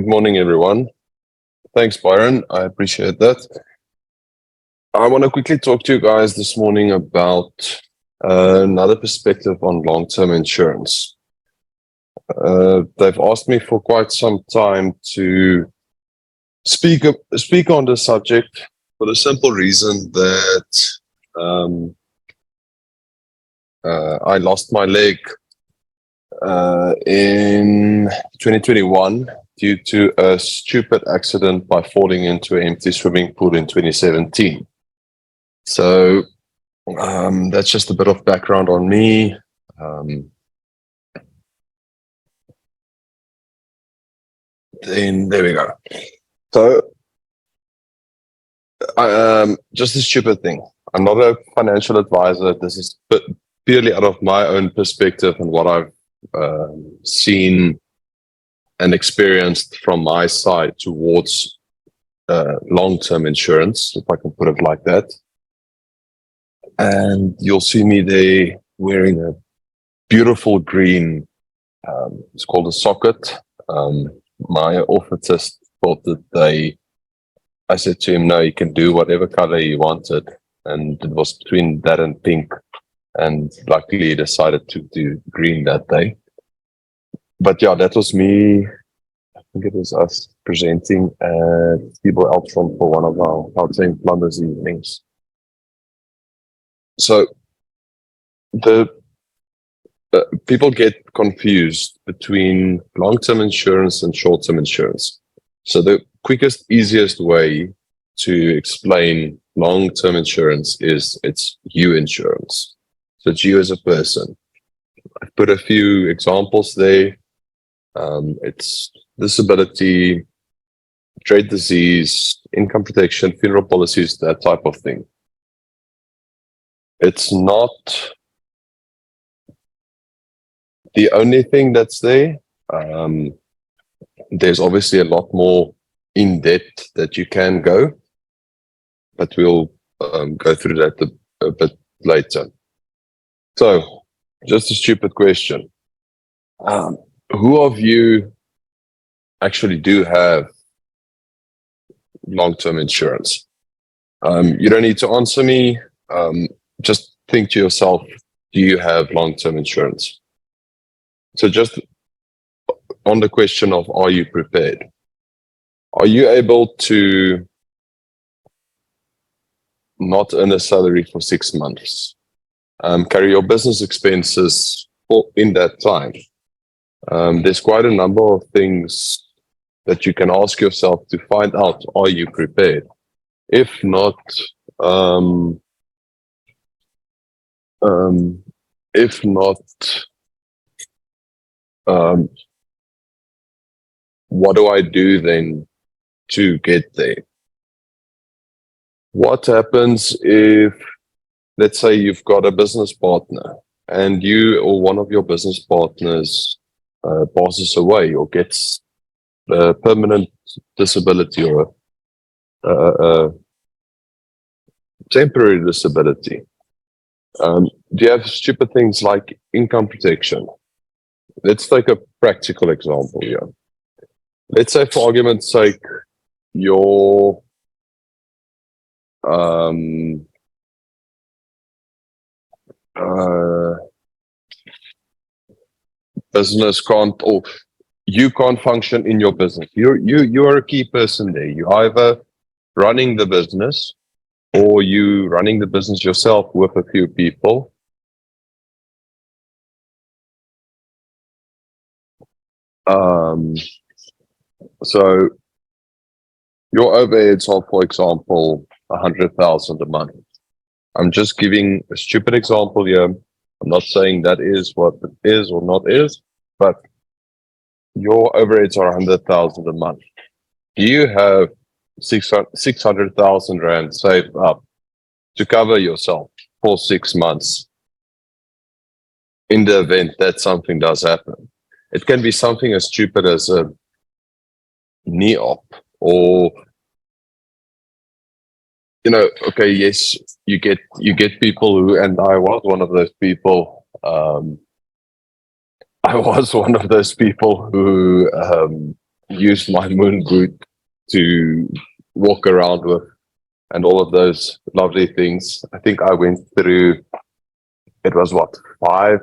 Good morning, everyone. Thanks, Byron. I appreciate that. I want to quickly talk to you guys this morning about another perspective on long-term insurance. They've asked me for quite some time to speak on the subject for the simple reason that I lost my leg in 2021 due to a stupid accident by falling into an empty swimming pool in 2017. So that's just a bit of background on me. Then there we go. So just a stupid thing. I'm not a financial advisor. This is purely out of my own perspective and what I've seen and experienced from my side towards long-term insurance, if I can put it like that. And you'll see me there wearing a beautiful green, it's called a socket. My orthotist thought that I said to him, no, you can do whatever color you wanted. And it was between that and pink. And luckily he decided to do green that day. But yeah, that was me. I think it was us presenting at Thibaut Eltron for one of our Gauteng Plumbers evenings. So the people get confused between long-term insurance and short-term insurance. So the quickest, easiest way to explain long-term insurance is it's you insurance. So it's you as a person. I've put a few examples there. It's disability, trade disease, income protection, funeral policies, that type of thing. It's not the only thing that's there. There's obviously a lot more in depth that you can go, but we'll go through that a bit later. So, just a stupid question. Who of you actually do have long-term insurance? You don't need to answer me. Just think to yourself, do you have long-term insurance? So just on the question of, are you prepared? Are you able to not earn a salary for 6 months? Carry your business expenses in that time? There's quite a number of things that you can ask yourself to find out, are you prepared? If not, what do I do then to get there? What happens if, let's say you've got a business partner and you or one of your business partners passes away or gets a permanent disability or a temporary disability? Do you have stupid things like income protection? Let's take a practical example here. Let's say, for argument's sake, your business can't, or you can't function in your business. You are a key person there. You either running the business or you running the business yourself with a few people. So your overheads are, for example, 100,000 a month. I'm just giving a stupid example here. I'm not saying that is what it is or not is, but your overheads are 100,000 a month. Do you have 600,000 rand saved up to cover yourself for 6 months in the event that something does happen? It can be something as stupid as a knee op, or okay, yes, you get people who, and I was one of those people. I was one of those people who use my moon boot to walk around with and all of those lovely things. I think I went through, it was what, five?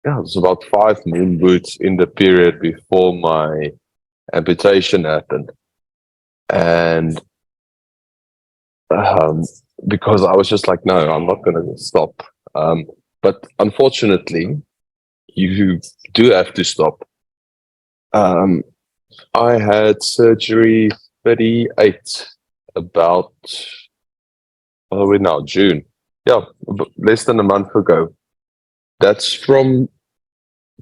Yeah, it was about 5 moon boots in the period before my amputation happened. And because I was just like, no, I'm not going to stop. But unfortunately, you do have to stop. I had surgery 38 about, what are we now, June? Yeah, less than a month ago. That's from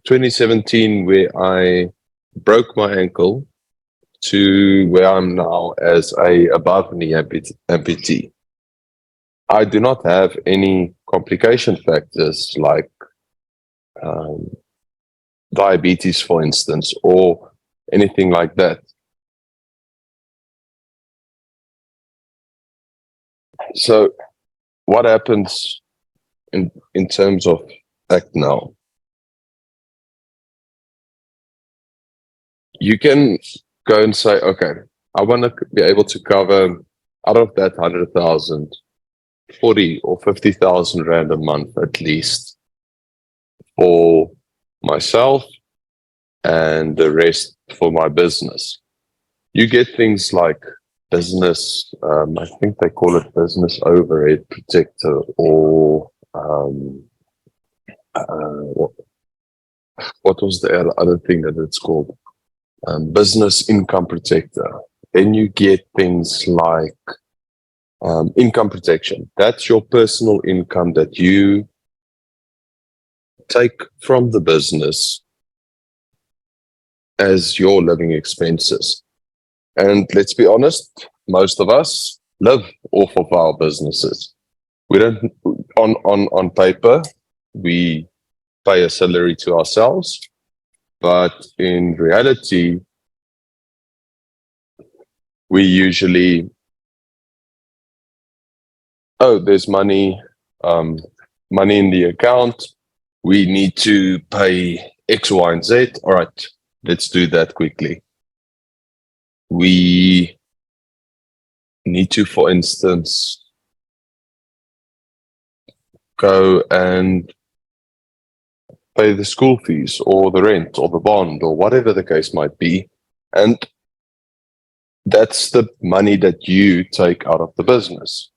2017, where I broke my ankle, to where I'm now as a above knee amputee. I do not have any complication factors like diabetes, for instance, or anything like that. So what happens in terms of Act Now? You can go and say, okay, I want to be able to cover out of that 100,000, 40 or 50,000 rand a month at least for myself and the rest for my business. You get things like business, I think they call it business overhead protector, or what was the other thing that it's called? Business income protector. Then you get things like income protection. That's your personal income that you take from the business as your living expenses. And let's be honest, most of us live off of our businesses. We don't, on paper, we pay a salary to ourselves, but in reality, we usually, there's money, money in the account. We need to pay X, Y, and Z. All right, let's do that quickly. We need to, for instance, go and pay the school fees or the rent or the bond or whatever the case might be. And that's the money that you take out of the business.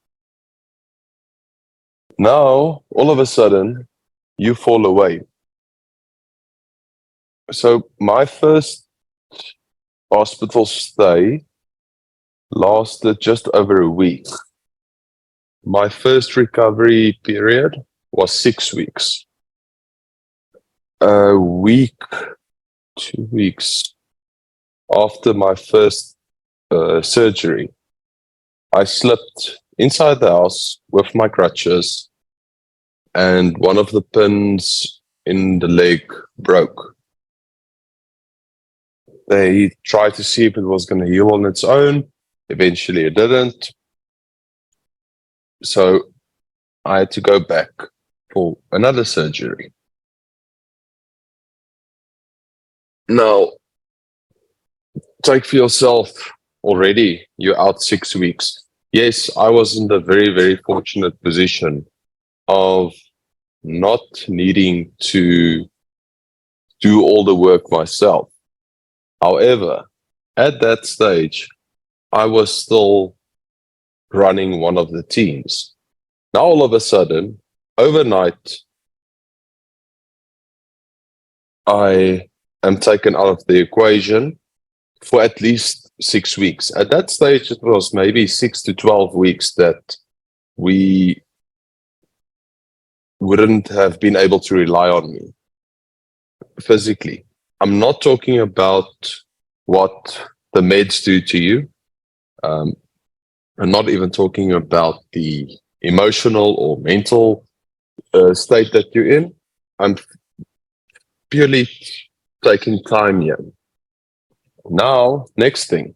Now, all of a sudden, you fall away. So my first hospital stay lasted just over a week. My first recovery period was 6 weeks. A week, 2 weeks after my first surgery, I slipped inside the house with my crutches, and one of the pins in the leg broke. They tried to see if it was going to heal on its own. Eventually it didn't. So I had to go back for another surgery. Now, take for yourself, already you're out 6 weeks. Yes, I was in the very, very fortunate position of not needing to do all the work myself. However, at that stage, I was still running one of the teams. Now, all of a sudden, overnight, I am taken out of the equation for at least 6 weeks. At that stage, it was maybe 6 to 12 weeks that we wouldn't have been able to rely on me physically. I'm not talking about what the meds do to you. I'm not even talking about the emotional or mental state that you're in. I'm purely taking time here. Now, next thing.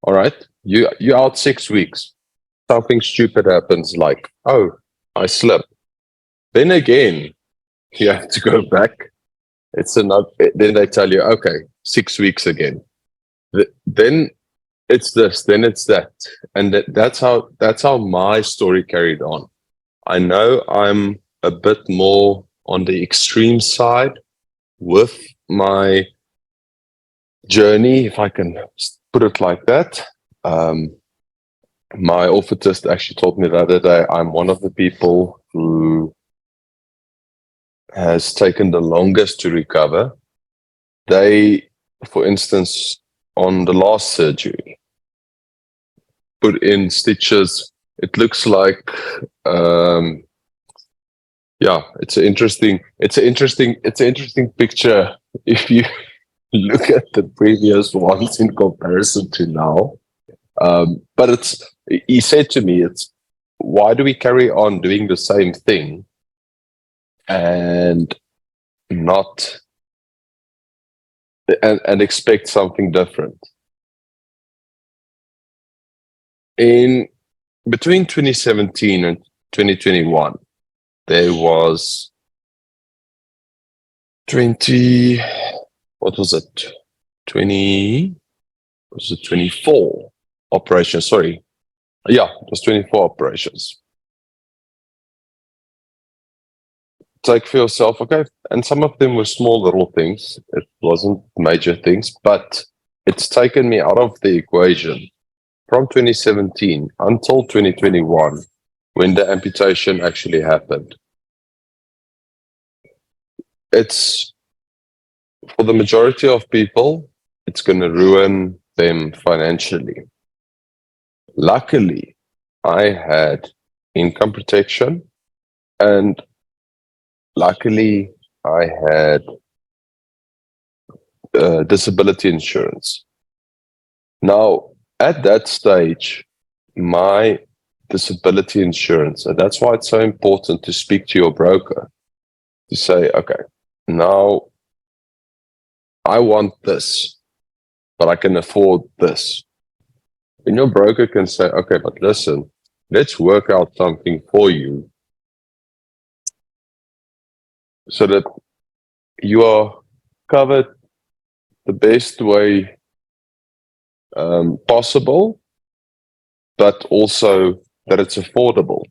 All right, you're out 6 weeks. Something stupid happens, like, oh, I slipped. Then again, you have to go back. It's another. Then they tell you, okay, 6 weeks again. Then it's this, then it's that. And that's how my story carried on. I know I'm a bit more on the extreme side with my journey, if I can put it like that. My orthotist actually told me the other day, I'm one of the people who has taken the longest to recover. They, for instance, on the last surgery, put in stitches. It looks like, it's an interesting picture if you look at the previous ones in comparison to now. But he said to me, why do we carry on doing the same thing and not and expect something different? In between 2017 and 2021, there was 24 operations, sorry. Yeah, it was 24 operations. Take for yourself, okay? And some of them were small little things. It wasn't major things, but it's taken me out of the equation from 2017 until 2021, when the amputation actually happened. It's, for the majority of people, it's going to ruin them financially. Luckily, I had income protection, and luckily, I had disability insurance. Now, at that stage, my disability insurance, and that's why it's so important to speak to your broker, to say, okay, now I want this, but I can afford this. And your broker can say, okay, but listen, let's work out something for you so that you are covered the best way possible, but also that it's affordable.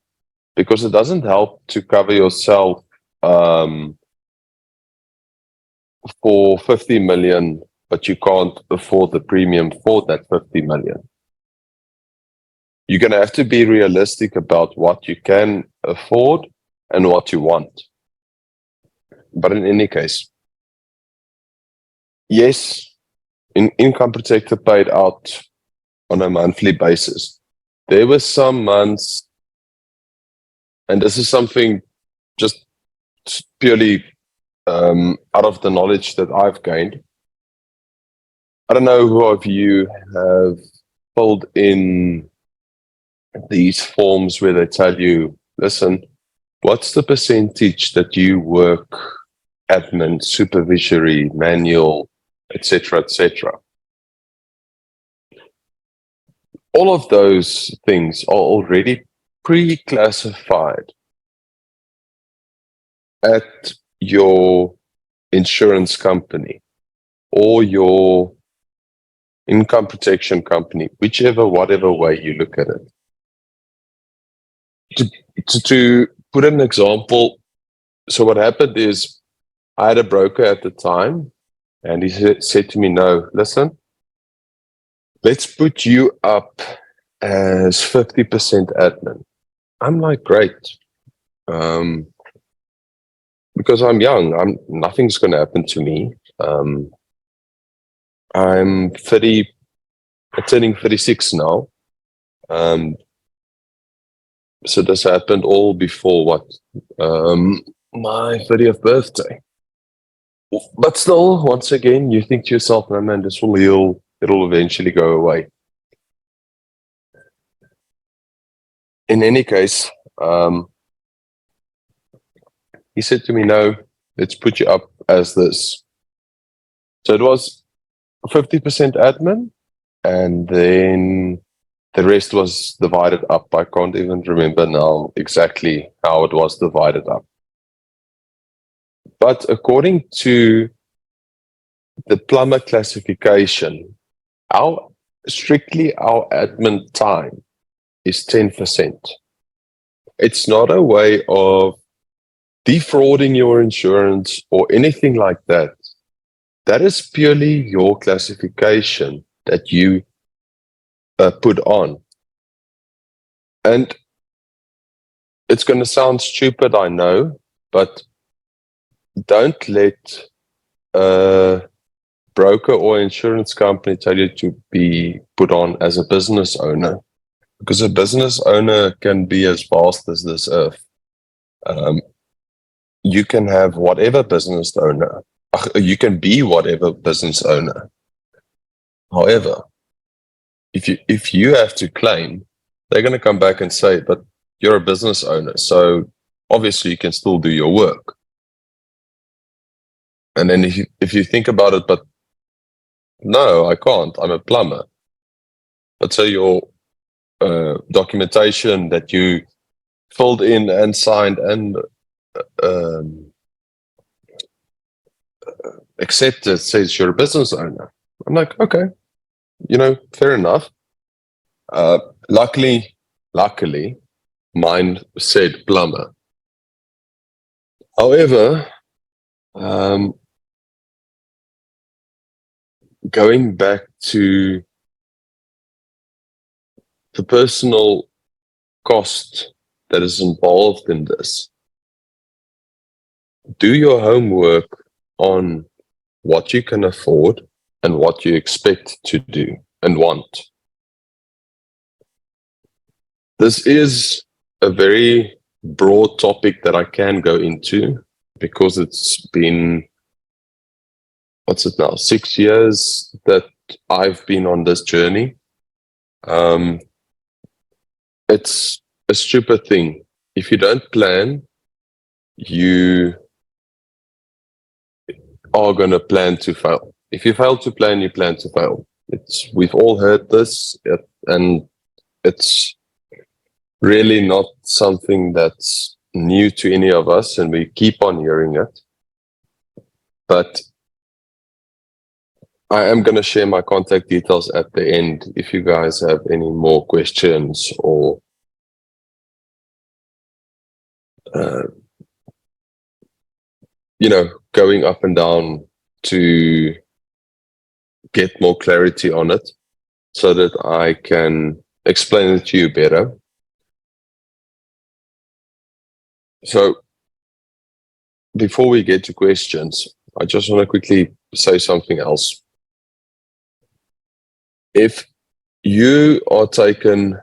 Because it doesn't help to cover yourself for 50 million, but you can't afford the premium for that 50 million. You're going to have to be realistic about what you can afford and what you want. But in any case, yes, income protector paid out on a monthly basis. There were some months, and this is something just purely out of the knowledge that I've gained. I don't know who of you have filled in these forms where they tell you, listen, what's the percentage that you work admin, supervisory, manual, etc., etc. All of those things are already pre-classified at your insurance company or your income protection company, whatever way you look at it. To put an example, so what happened is I had a broker at the time, and he said to me, no, listen, let's put you up as 50% admin. I'm like, great. Because I'm young, nothing's going to happen to me. I'm turning 36 now. So this happened all before my 30th birthday. But still, once again, you think to yourself, no, man, this will heal. It'll eventually go away. In any case, he said to me, no, let's put you up as this. So it was 50% admin, and then the rest was divided up. I can't even remember now exactly how it was divided up. But according to the plumber classification, strictly our admin time is 10%. It's not a way of defrauding your insurance or anything like that. That is purely your classification that you put on. And it's going to sound stupid, I know, but don't let a broker or insurance company tell you to be put on as a business owner, because a business owner can be as vast as this earth. You can have whatever business owner, you can be whatever business owner. However, if you have to claim, they're going to come back and say, but you're a business owner, so obviously you can still do your work. And then if you think about it, but no, I can't, I'm a plumber. Let's say your documentation that you filled in and signed and accepted says you're a business owner. I'm like, okay, fair enough. Luckily, mine said plumber. However, going back to the personal cost that is involved in this, do your homework on what you can afford and what you expect to do and want. This is a very broad topic that I can go into because it's been, 6 years that I've been on this journey. It's a stupid thing. If you don't plan, you are going to plan to fail. If you fail to plan, you plan to fail. We've all heard this, and it's really not something that's new to any of us, and we keep on hearing it. But I am going to share my contact details at the end if you guys have any more questions or going up and down to get more clarity on it so that I can explain it to you better. So before we get to questions, I just want to quickly say something else. If you are taken,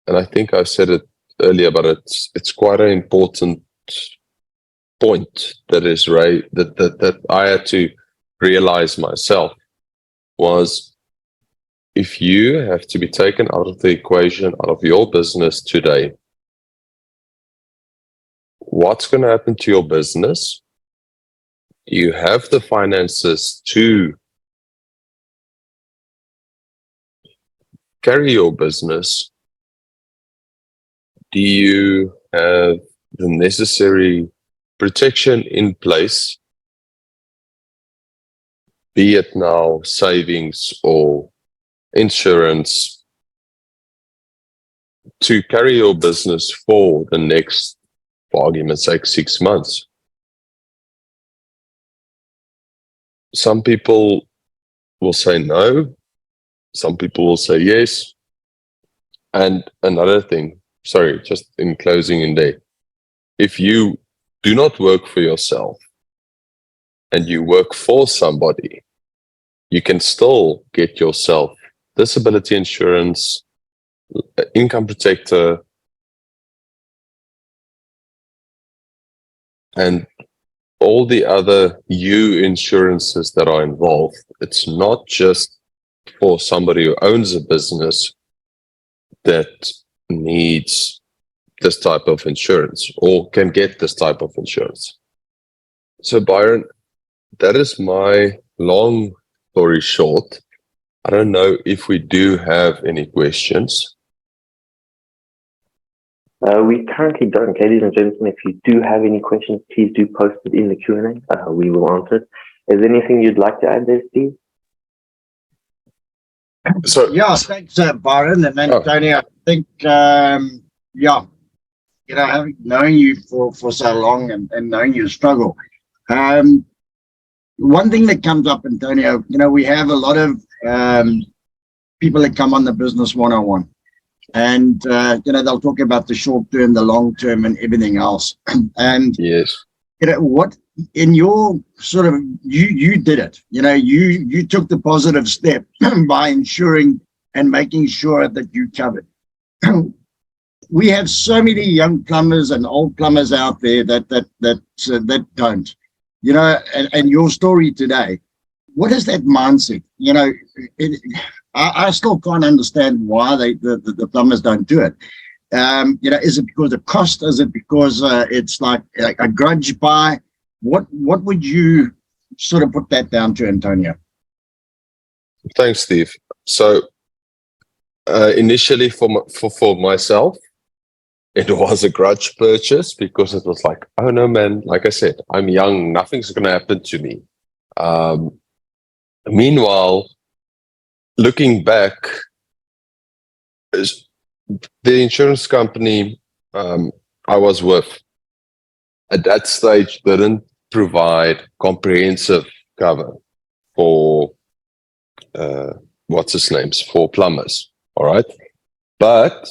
and I think I said it earlier, but it's quite an important point that is right that I had to realize myself, was if you have to be taken out of the equation, out of your business today, what's going to happen to your business? You have the finances to carry your business. Do you have the necessary protection in place, be it now savings or insurance, to carry your business for the next, for argument's sake, 6 months? Some people will say no. Some people will say yes. And another thing, sorry, just in closing in there, if you do not work for yourself and you work for somebody, you can still get yourself disability insurance, income protector, and all the other insurances that are involved. It's not just for somebody who owns a business that needs this type of insurance or can get this type of insurance. So Byron, that is my long story short. I don't know if we do have any questions. We currently don't. Ladies and gentlemen, if you do have any questions, please do post it in the Q&A. We will answer it. Is there anything you'd like to add there, Steve? So Yeah, thanks, Byron and Antonio. I think, knowing you for so long and knowing your struggle. One thing that comes up, Antonio, we have a lot of people that come on the business one-on-one, and they'll talk about the short term, the long term, and everything else. And yes, what in your sort of you did it. You took the positive step by ensuring and making sure that you covered. We have so many young plumbers and old plumbers out there that don't. And your story today, what is that mindset? I still can't understand why the plumbers don't do it. Is it because of cost? Is it because it's like a grudge buy? What would you sort of put that down to, Antonio? thanks, Steve. So initially for myself, it was a grudge purchase because it was like, oh no, man, like I said, I'm young, nothing's going to happen to me. Meanwhile, looking back, the insurance company I was with at that stage didn't provide comprehensive cover for for plumbers. All right. But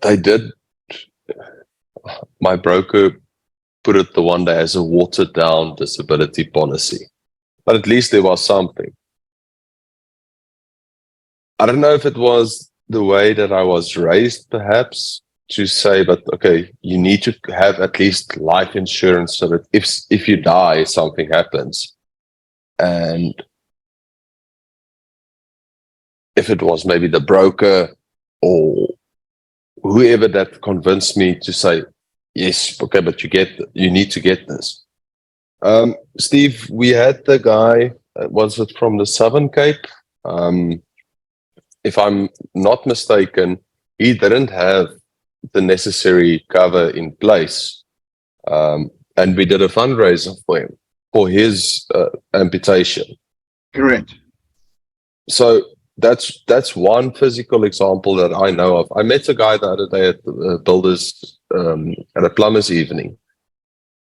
they did, my broker put it the one day as a watered down disability policy, but at least there was something. I don't know if it was the way that I was raised, perhaps, to say, but okay, you need to have at least life insurance so that if you die, something happens. And if it was maybe the broker or whoever that convinced me to say, yes, okay, but you need to get this. Steve, we had the guy, was it from the Southern Cape? If I'm not mistaken, he didn't have the necessary cover in place. And we did a fundraiser for him, for his amputation. Correct. So that's one physical example that I know of. I met a guy the other day at the builders, at a plumber's evening.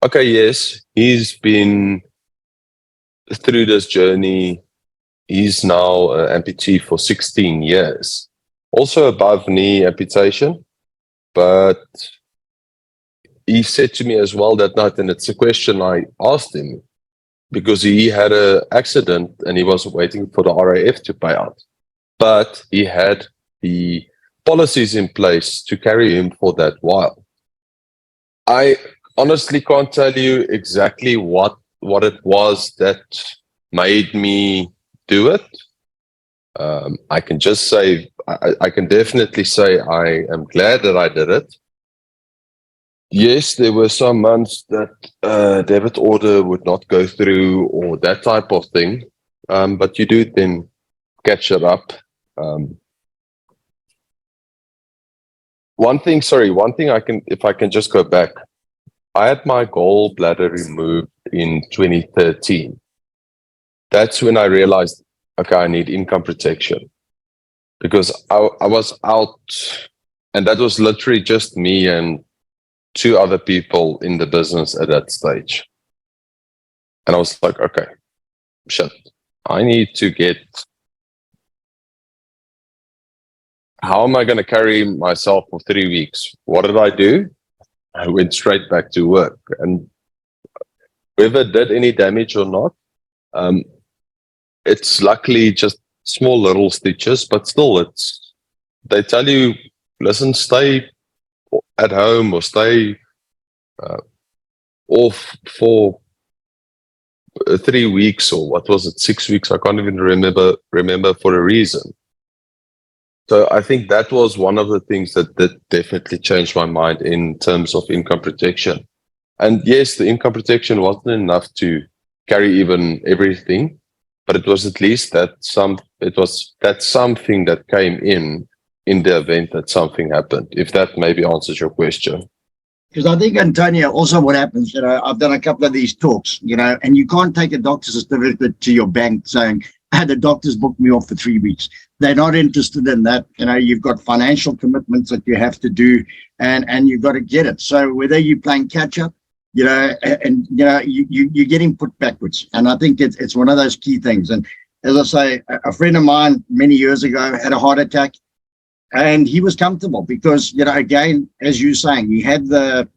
Okay, yes, he's been through this journey. He's now an amputee for 16 years. Also above knee amputation, but he said to me as well that night, and it's a question I asked him, because he had an accident and he was waiting for the RAF to pay out. But he had the policies in place to carry him for that while. I honestly can't tell you exactly what it was that made me do it. I can just say, I can definitely say I am glad that I did it. Yes, there were some months that debit order would not go through or that type of thing, but you do then catch it up. One thing if I can just go back, I had my gallbladder removed in 2013. That's when I realized, okay, I need income protection, because I was out, and that was literally just me and 2 other people in the business at that stage. And I was like, okay, shit, I need to get, how am I going to carry myself for 3 weeks? What did I do? I went straight back to work, and whether it did any damage or not, it's luckily just small little stitches, but still they tell you, listen, stay at home or stay off for 3 weeks, or what was it, 6 weeks? I can't even remember for a reason. So I think that was one of the things that definitely changed my mind in terms of income protection. And yes, the income protection wasn't enough to carry even everything, but it was at least that something that came in the event that something happened, if that maybe answers your question. Because I think, Antonio, also what happens, I've done a couple of these talks, and you can't take a doctor's certificate to your bank saying, the doctor's booked me off for 3 weeks. They're not interested in that. You've got financial commitments that you have to do, and you've got to get it. So whether you're playing catch up, you're getting put backwards. And I think it's one of those key things. And as I say, a friend of mine many years ago had a heart attack. And he was comfortable because, again, as you're saying, he had the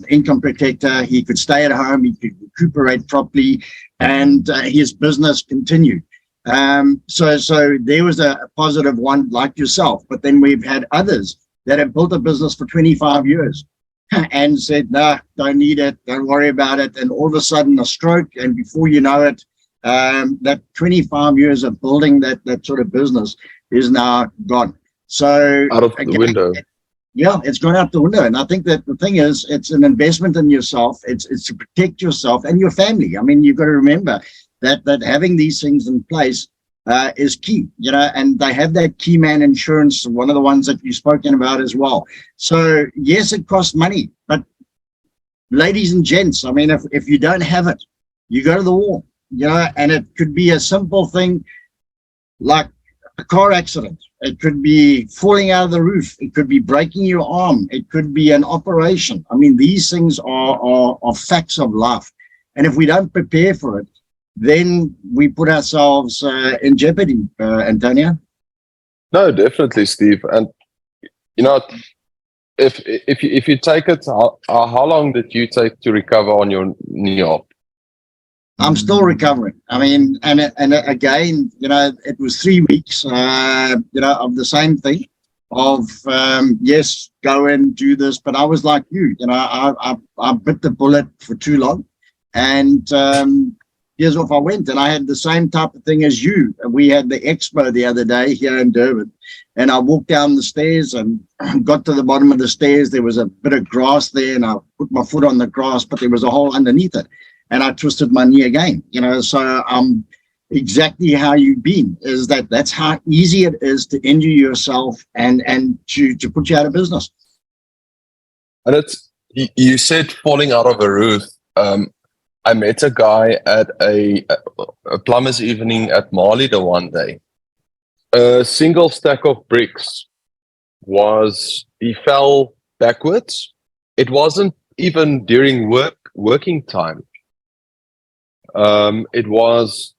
income protector. He could stay at home. He could recuperate properly, and his business continued. So there was a positive one like yourself. But then we've had others that have built a business for 25 years and said, no, don't need it. Don't worry about it. And all of a sudden a stroke. And before you know it, that 25 years of building that sort of business is now gone. So Out of the window. Yeah, it's gone out the window. And I think that the thing is, it's an investment in yourself. It's to protect yourself and your family. I mean, you've got to remember that having these things in place is key, and they have that key man insurance, one of the ones that you've spoken about as well. So yes, it costs money, but ladies and gents, I mean, if you don't have it, you go to the wall, and it could be a simple thing like a car accident. It could be falling out of the roof. It could be breaking your arm. It could be an operation. I mean, these things are facts of life. And if we don't prepare for it, then we put ourselves in jeopardy, Antonio. No, definitely, Steve. And if you take it, how long did you take to recover on your knee op? I'm still recovering. I mean, and again, it was 3 weeks, of the same thing of, yes, go and do this. But I was like you, I bit the bullet for too long. And here's off I went. And I had the same type of thing as you. We had the expo the other day here in Durban. And I walked down the stairs and got to the bottom of the stairs. There was a bit of grass there, and I put my foot on the grass, but there was a hole underneath it. And I twisted my knee again, so exactly how you've been is that's how easy it is to injure yourself and to put you out of business. And you said falling out of a roof. I met a guy at a plumber's evening at Mali the one day. A single stack of bricks he fell backwards. It wasn't even during working time. It was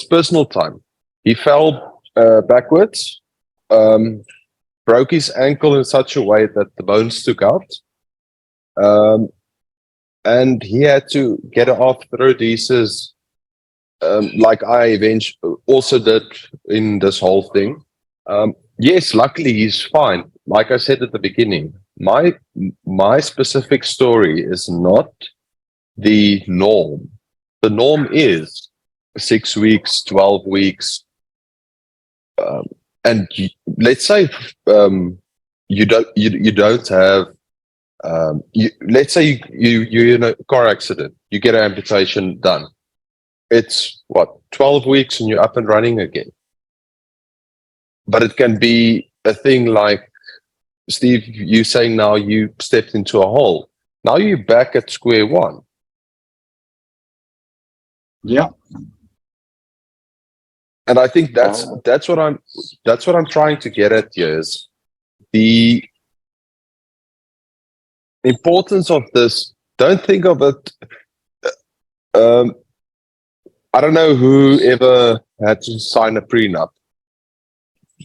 personal time. He fell backwards, broke his ankle in such a way that the bones took out, and he had to get arthrodesis, like I eventually also did in this whole thing. Yes, luckily he's fine. Like I said at the beginning, my specific story is not the norm. The norm is 6 weeks, 12 weeks. And let's say you don't have, let's say you're in a car accident, you get an amputation done. It's 12 weeks and you're up and running again. But it can be a thing like, Steve, you saying now you stepped into a hole. Now you're back at square one. Yeah. And I think that's what I'm trying to get at here is the importance of this. Don't think of it. I don't know who ever had to sign a prenup.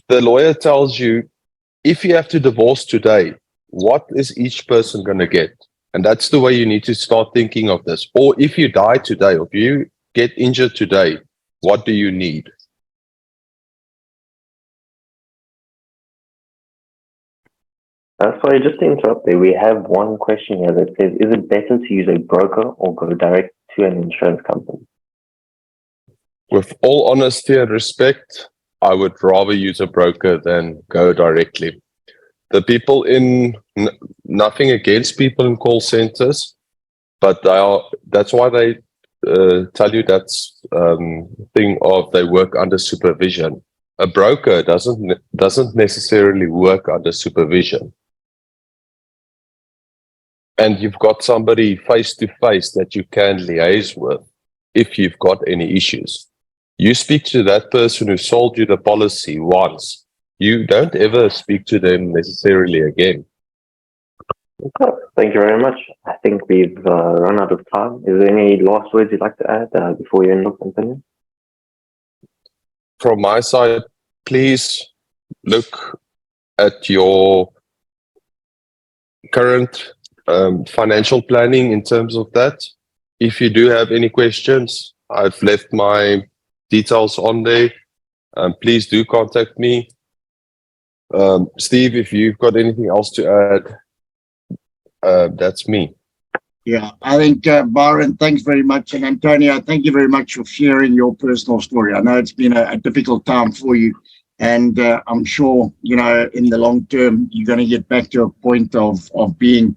The lawyer tells you if you have to divorce today, what is each person going to get? And that's the way you need to start thinking of this. Or if you die today, or if you get injured today, what do you need? Sorry, just to interrupt there, we have one question here that says, is it better to use a broker or go direct to an insurance company? With all honesty and respect, I would rather use a broker than go directly. The people nothing against people in call centers, but that's why they tell you that's thing of they work under supervision. A broker doesn't necessarily work under supervision. and you've got somebody face to face that you can liaise with if you've got any issues. You speak to that person who sold you the policy once. You don't ever speak to them necessarily again. Okay, thank you very much. I think we've run out of time. Is there any last words you'd like to add before you end off, Antonio? From my side, please look at your current financial planning in terms of that. If you do have any questions, I've left my details on there. Please do contact me. Steve, if you've got anything else to add, that's me. Yeah, I think, Byron, thanks very much. And Antonio, thank you very much for sharing your personal story. I know it's been a difficult time for you. And I'm sure, you know, in the long term, you're going to get back to a point of being,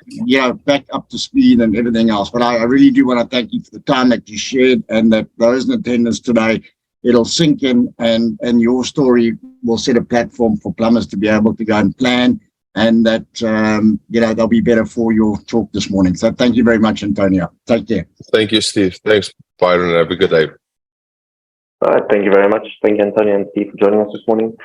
you know, back up to speed and everything else. But I really do want to thank you for the time that you shared, and that those in attendance today, it'll sink in, and your story will set a platform for plumbers to be able to go and plan, and that, you know, they'll be better for your talk this morning. So thank you very much, Antonio. Take care. Thank you, Steve. Thanks, Byron. Have a good day. All right, thank you very much. Thank you, Antonio and Steve, for joining us this morning.